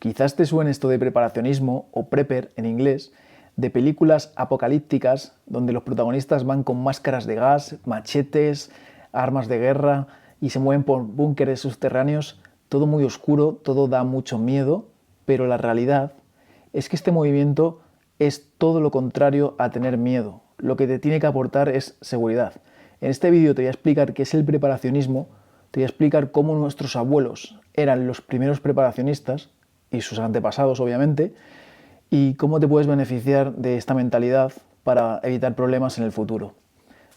Quizás te suene esto de preparacionismo o prepper en inglés, de películas apocalípticas donde los protagonistas van con máscaras de gas, machetes, armas de guerra y se mueven por búnkeres subterráneos, todo muy oscuro, todo da mucho miedo, pero la realidad es que este movimiento es todo lo contrario a tener miedo. Lo que te tiene que aportar es seguridad. En este vídeo te voy a explicar qué es el preparacionismo, te voy a explicar cómo nuestros abuelos eran los primeros preparacionistas y sus antepasados, obviamente, y cómo te puedes beneficiar de esta mentalidad para evitar problemas en el futuro.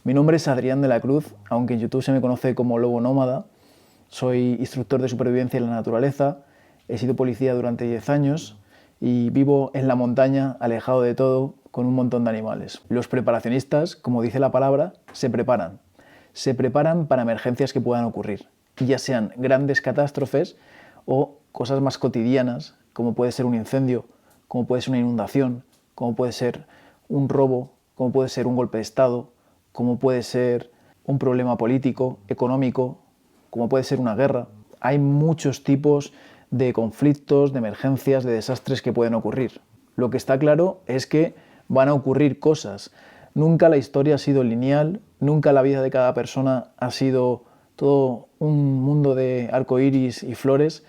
Mi nombre es Adrián de la Cruz, aunque en YouTube se me conoce como Lobo Nómada. Soy instructor de supervivencia en la naturaleza, he sido policía durante 10 años y vivo en la montaña, alejado de todo, con un montón de animales. Los preparacionistas, como dice la palabra, se preparan. Se preparan para emergencias que puedan ocurrir, ya sean grandes catástrofes o cosas más cotidianas, como puede ser un incendio, como puede ser una inundación, como puede ser un robo, como puede ser un golpe de Estado, como puede ser un problema político, económico, como puede ser una guerra. Hay muchos tipos de conflictos, de emergencias, de desastres que pueden ocurrir. Lo que está claro es que van a ocurrir cosas. Nunca la historia ha sido lineal, nunca la vida de cada persona ha sido todo un mundo de arcoíris y flores.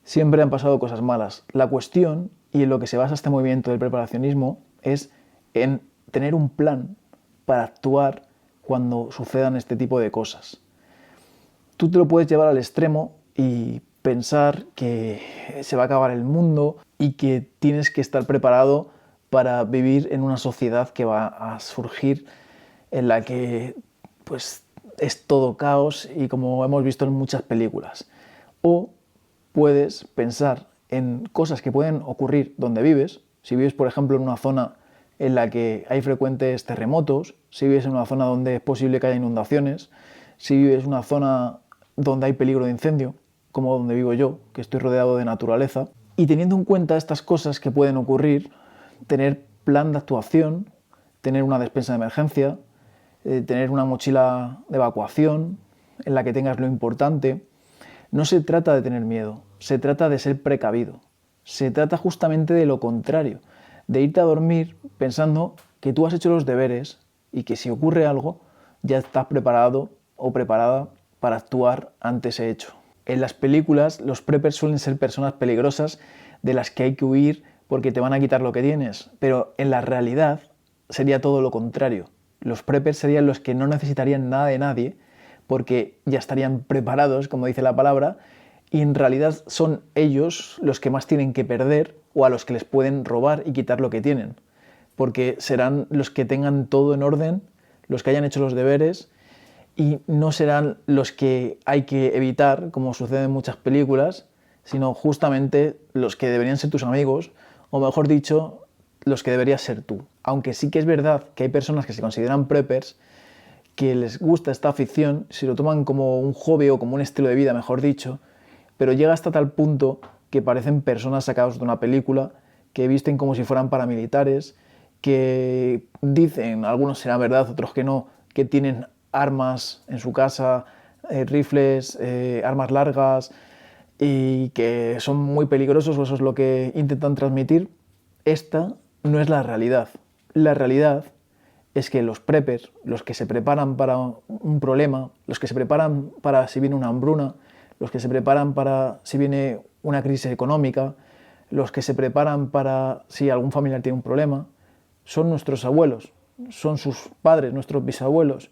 Siempre han pasado cosas malas. La cuestión, y en lo que se basa este movimiento del preparacionismo, es en tener un plan para actuar cuando sucedan este tipo de cosas. Tú te lo puedes llevar al extremo y pensar que se va a acabar el mundo y que tienes que estar preparado para vivir en una sociedad que va a surgir en la que pues es todo caos y como hemos visto en muchas películas. O puedes pensar en cosas que pueden ocurrir donde vives. Si vives, por ejemplo, en una zona en la que hay frecuentes terremotos, si vives en una zona donde es posible que haya inundaciones, si vives en una zona donde hay peligro de incendio, como donde vivo yo, que estoy rodeado de naturaleza, y teniendo en cuenta estas cosas que pueden ocurrir, tener plan de actuación, tener una despensa de emergencia, tener una mochila de evacuación en la que tengas lo importante. No se trata de tener miedo, se trata de ser precavido. Se trata justamente de lo contrario, de irte a dormir pensando que tú has hecho los deberes y que si ocurre algo ya estás preparado o preparada para actuar ante ese hecho. En las películas los preppers suelen ser personas peligrosas de las que hay que huir porque te van a quitar lo que tienes, pero en la realidad sería todo lo contrario. Los preppers serían los que no necesitarían nada de nadie porque ya estarían preparados, como dice la palabra, y en realidad son ellos los que más tienen que perder o a los que les pueden robar y quitar lo que tienen, porque serán los que tengan todo en orden, los que hayan hecho los deberes y no serán los que hay que evitar, como sucede en muchas películas, sino justamente los que deberían ser tus amigos, o mejor dicho, los que deberías ser tú. Aunque sí que es verdad que hay personas que se consideran preppers, que les gusta esta afición, si lo toman como un hobby o como un estilo de vida, mejor dicho, pero llega hasta tal punto que parecen personas sacadas de una película, que visten como si fueran paramilitares, que dicen, algunos será verdad, otros que no, que tienen armas en su casa, rifles, armas largas y que son muy peligrosos, o eso es lo que intentan transmitir. Esta no es la realidad. La realidad es que los preppers, los que se preparan para un problema, los que se preparan para si viene una hambruna, los que se preparan para si viene una crisis económica, los que se preparan para si algún familiar tiene un problema, son nuestros abuelos, son sus padres, nuestros bisabuelos,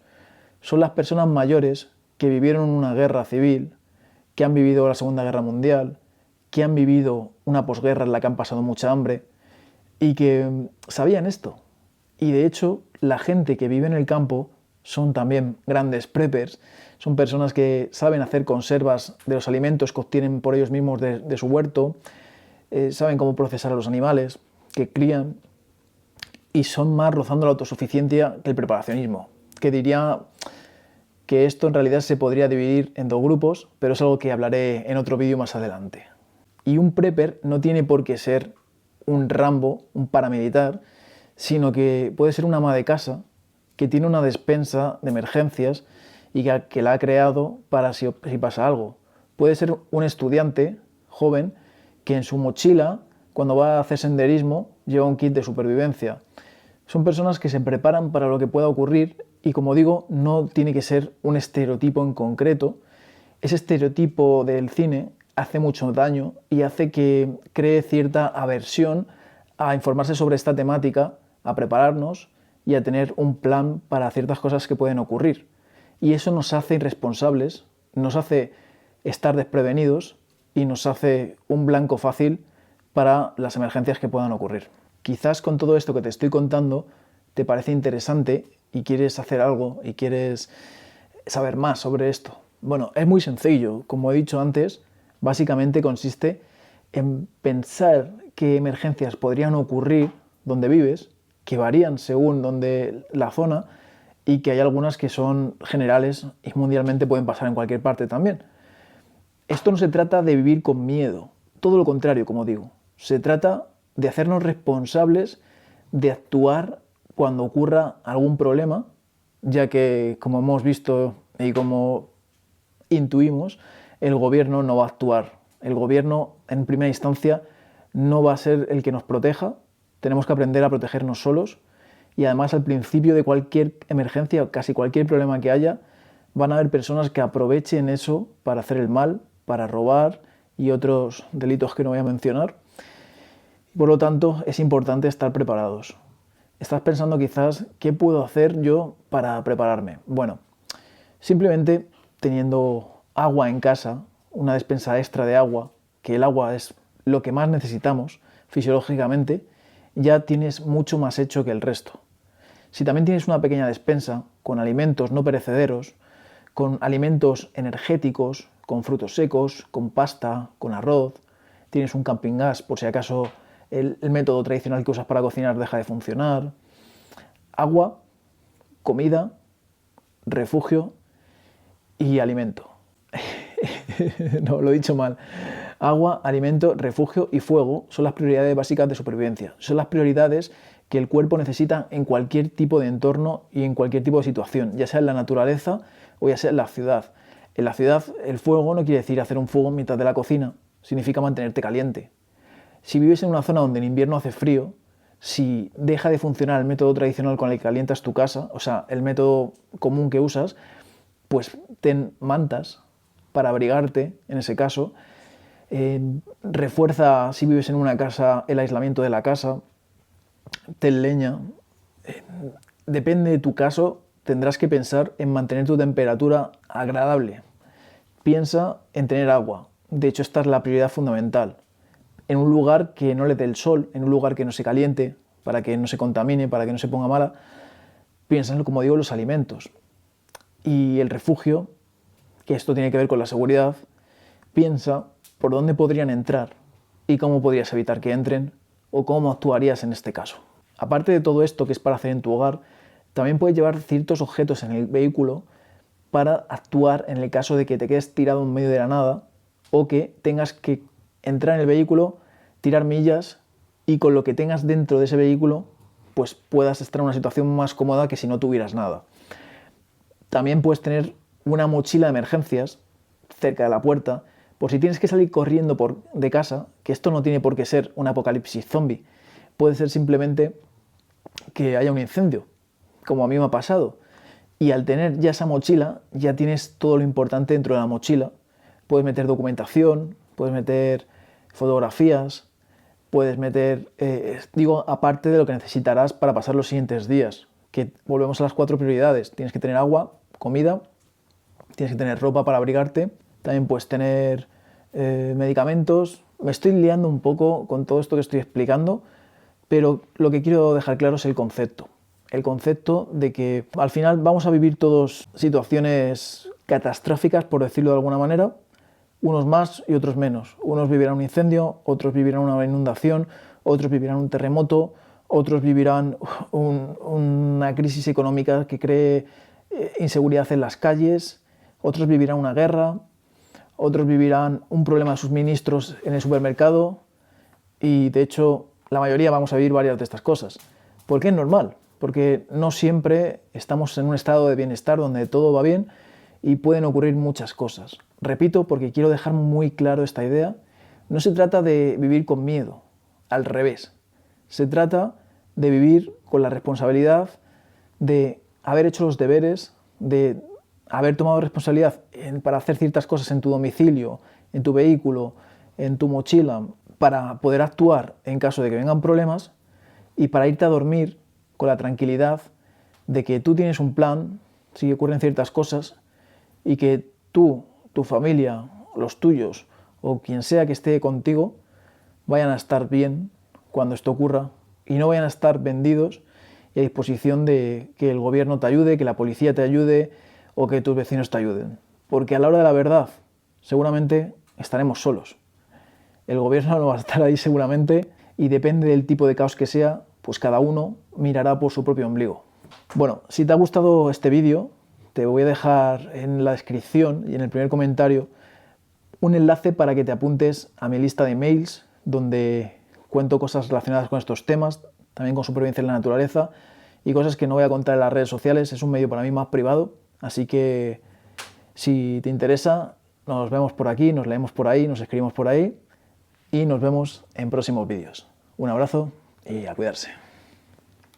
son las personas mayores que vivieron una guerra civil, que han vivido la Segunda Guerra Mundial, que han vivido una posguerra en la que han pasado mucha hambre y que sabían esto. Y de hecho, la gente que vive en el campo son también grandes preppers, son personas que saben hacer conservas de los alimentos que obtienen por ellos mismos de su huerto, saben cómo procesar a los animales que crían y son más rozando la autosuficiencia que el preparacionismo, que diría que esto en realidad se podría dividir en dos grupos, pero es algo que hablaré en otro vídeo más adelante. Y un prepper no tiene por qué ser un Rambo, un paramilitar, sino que puede ser una ama de casa que tiene una despensa de emergencias y que la ha creado para si pasa algo. Puede ser un estudiante joven que en su mochila, cuando va a hacer senderismo, lleva un kit de supervivencia. Son personas que se preparan para lo que pueda ocurrir y, como digo, no tiene que ser un estereotipo en concreto. Ese estereotipo del cine hace mucho daño y hace que cree cierta aversión a informarse sobre esta temática, a prepararnos y a tener un plan para ciertas cosas que pueden ocurrir. Y eso nos hace irresponsables, nos hace estar desprevenidos y nos hace un blanco fácil para las emergencias que puedan ocurrir. Quizás con todo esto que te estoy contando te parece interesante y quieres hacer algo y quieres saber más sobre esto. Bueno, es muy sencillo. Como he dicho antes, básicamente consiste en pensar qué emergencias podrían ocurrir donde vives, que varían según donde la zona y que hay algunas que son generales y mundialmente pueden pasar en cualquier parte también. Esto no se trata de vivir con miedo, todo lo contrario, como digo. Se trata de hacernos responsables de actuar cuando ocurra algún problema, ya que, como hemos visto y como intuimos, el gobierno no va a actuar. El gobierno, en primera instancia, no va a ser el que nos proteja. Tenemos que aprender a protegernos solos y además al principio de cualquier emergencia o casi cualquier problema que haya, van a haber personas que aprovechen eso para hacer el mal, para robar y otros delitos que no voy a mencionar. Por lo tanto, es importante estar preparados. Estás pensando quizás, ¿qué puedo hacer yo para prepararme? Bueno, simplemente teniendo agua en casa, una despensa extra de agua, que el agua es lo que más necesitamos fisiológicamente, ya tienes mucho más hecho que el resto. Si también tienes una pequeña despensa con alimentos no perecederos, con alimentos energéticos, con frutos secos, con pasta, con arroz, tienes un camping gas por si acaso el método tradicional que usas para cocinar deja de funcionar, agua, comida, refugio y alimento. No, lo he dicho mal. Agua, alimento, refugio y fuego son las prioridades básicas de supervivencia. Son las prioridades que el cuerpo necesita en cualquier tipo de entorno y en cualquier tipo de situación, ya sea en la naturaleza o ya sea en la ciudad. En la ciudad el fuego no quiere decir hacer un fuego en mitad de la cocina, significa mantenerte caliente. Si vives en una zona donde en invierno hace frío, si deja de funcionar el método tradicional con el que calientas tu casa, o sea, el método común que usas, pues ten mantas para abrigarte, en ese caso. Refuerza, si vives en una casa, el aislamiento de la casa. Ten leña. Depende de tu caso, tendrás que pensar en mantener tu temperatura agradable. Piensa en tener agua. De hecho, esta es la prioridad fundamental. En un lugar que no le dé el sol, en un lugar que no se caliente, para que no se contamine, para que no se ponga mala. Piensa en, como digo, los alimentos. Y el refugio, que esto tiene que ver con la seguridad, piensa por dónde podrían entrar y cómo podrías evitar que entren o cómo actuarías en este caso. Aparte de todo esto que es para hacer en tu hogar, también puedes llevar ciertos objetos en el vehículo para actuar en el caso de que te quedes tirado en medio de la nada o que tengas que entrar en el vehículo, tirar millas y con lo que tengas dentro de ese vehículo pues puedas estar en una situación más cómoda que si no tuvieras nada. También puedes tener una mochila de emergencias cerca de la puerta por si tienes que salir corriendo de casa, que esto no tiene por qué ser un apocalipsis zombie. Puede ser simplemente que haya un incendio, como a mí me ha pasado. Y al tener ya esa mochila, ya tienes todo lo importante dentro de la mochila. Puedes meter documentación, puedes meter fotografías, puedes meter, aparte de lo que necesitarás para pasar los siguientes días, que volvemos a las 4 prioridades. Tienes que tener agua, comida, tienes que tener ropa para abrigarte, también puedes tener medicamentos. Me estoy liando un poco con todo esto que estoy explicando, pero lo que quiero dejar claro es el concepto. El concepto de que al final vamos a vivir todos situaciones catastróficas, por decirlo de alguna manera, unos más y otros menos. Unos vivirán un incendio, otros vivirán una inundación, otros vivirán un terremoto, otros vivirán una crisis económica que cree inseguridad en las calles, otros vivirán una guerra, otros vivirán un problema de suministros en el supermercado y de hecho la mayoría vamos a vivir varias de estas cosas. ¿Por qué es normal? Porque no siempre estamos en un estado de bienestar donde todo va bien y pueden ocurrir muchas cosas. Repito, porque quiero dejar muy claro esta idea No se trata de vivir con miedo, al revés. Se trata de vivir con la responsabilidad de haber hecho los deberes, de haber tomado responsabilidad para hacer ciertas cosas en tu domicilio, en tu vehículo, en tu mochila, para poder actuar en caso de que vengan problemas y para irte a dormir con la tranquilidad de que tú tienes un plan si ocurren ciertas cosas y que tú, tu familia, los tuyos o quien sea que esté contigo vayan a estar bien cuando esto ocurra y no vayan a estar vendidos y a disposición de que el gobierno te ayude, que la policía te ayude o que tus vecinos te ayuden. Porque a la hora de la verdad seguramente estaremos solos. El gobierno no va a estar ahí seguramente y depende del tipo de caos que sea, pues cada uno mirará por su propio ombligo. Bueno, si te ha gustado este vídeo, te voy a dejar en la descripción y en el primer comentario un enlace para que te apuntes a mi lista de emails donde cuento cosas relacionadas con estos temas, también con supervivencia en la naturaleza y cosas que no voy a contar en las redes sociales. Es un medio para mí más privado, así que si te interesa, nos vemos por aquí, nos leemos por ahí, nos escribimos por ahí y nos vemos en próximos vídeos. Un abrazo y a cuidarse.